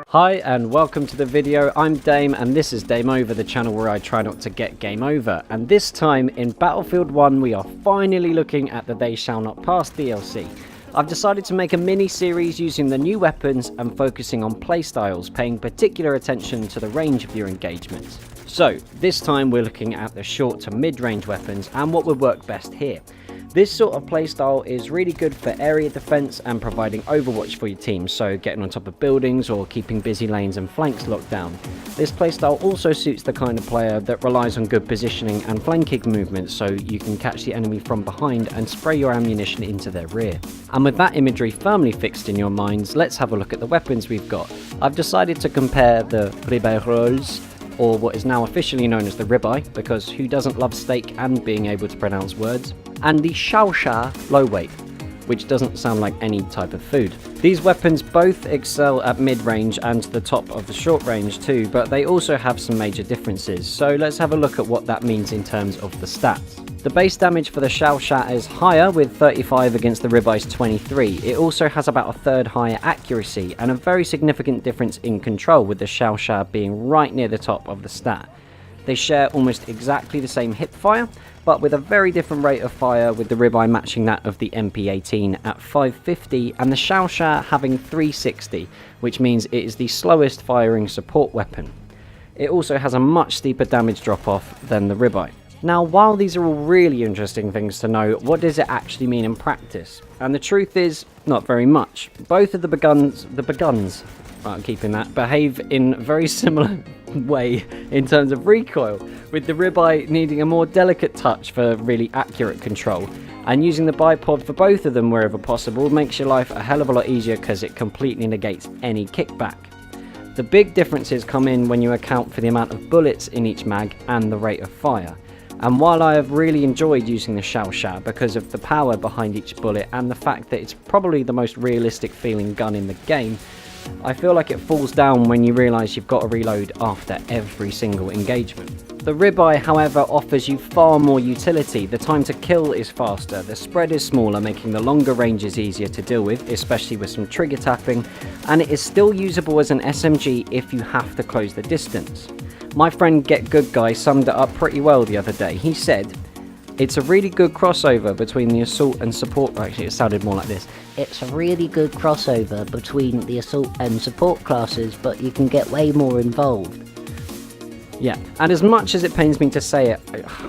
Hi and welcome to the video. I'm Dame and this is Dame Over, the channel where I try not to get game over. And this time in Battlefield 1 we are finally looking at the They Shall Not Pass DLC. I've decided to make a mini-series using the new weapons and focusing on playstyles, paying particular attention to the range of your engagements. So this time we're looking at the short to mid-range weapons and what would work best here. This sort of playstyle is really good for area defense and providing overwatch for your team, so getting on top of buildings or keeping busy lanes and flanks locked down. This playstyle also suits the kind of player that relies on good positioning and flanking movements, so you can catch the enemy from behind and spray your ammunition into their rear. And with that imagery firmly fixed in your minds, let's have a look at the weapons we've got. I've decided to compare the Ribeyrolles, or what is now officially known as the ribeye, because who doesn't love steak and being able to pronounce words, and the Chauchat Low Weight, which doesn't sound like any type of food. These weapons both excel at mid-range and the top of the short range too, but they also have some major differences, so let's have a look at what that means in terms of the stats. The base damage for the Chauchat is higher with 35 against the ribeye's 23. It also has about a third higher accuracy and a very significant difference in control, with the Chauchat being right near the top of the stat. They share almost exactly the same hip fire, but with a very different rate of fire, with the ribeye matching that of the MP18 at 550 and the Chauchat having 360, which means it is the slowest firing support weapon. It also has a much steeper damage drop off than the ribeye. Now, while these are all really interesting things to know, what does it actually mean in practice? And the truth is, not very much. Both of the beguns, I'm keeping that, behave in a very similar way in terms of recoil, with the ribeye needing a more delicate touch for really accurate control. And using the bipod for both of them wherever possible makes your life a hell of a lot easier because it completely negates any kickback. The big differences come in when you account for the amount of bullets in each mag and the rate of fire. And while I have really enjoyed using the Chauchat because of the power behind each bullet and the fact that it's probably the most realistic feeling gun in the game, I feel like it falls down when you realise you've got to reload after every single engagement. The ribeye, however, offers you far more utility. The time to kill is faster, the spread is smaller, making the longer ranges easier to deal with, especially with some trigger tapping, and it is still usable as an SMG if you have to close the distance. My friend Get Good Guy summed it up pretty well the other day. He said, "It's a really good crossover between the assault and support." Actually, it sounded more like this. It's a really good crossover between the assault and support classes, but you can get way more involved. Yeah, and as much as it pains me to say it,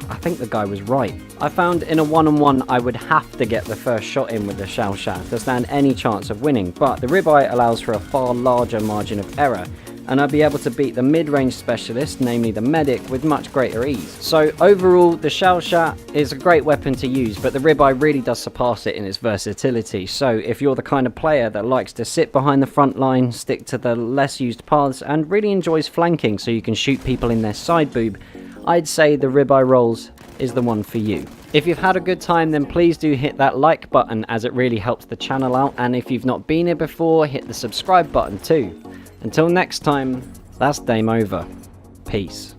I think the guy was right. I found in a one-on-one I would have to get the first shot in with the Chauchat to stand any chance of winning, but the ribeye allows for a far larger margin of error, and I'd be able to beat the mid-range specialist, namely the medic, with much greater ease. So overall, the Chauchat is a great weapon to use, but the ribeye really does surpass it in its versatility. So if you're the kind of player that likes to sit behind the front line, stick to the less used paths, and really enjoys flanking so you can shoot people in their side boob, I'd say the Ribeyrolles is the one for you. If you've had a good time, then please do hit that like button, as it really helps the channel out, and if you've not been here before, hit the subscribe button too. Until next time, that's Dame Over. Peace.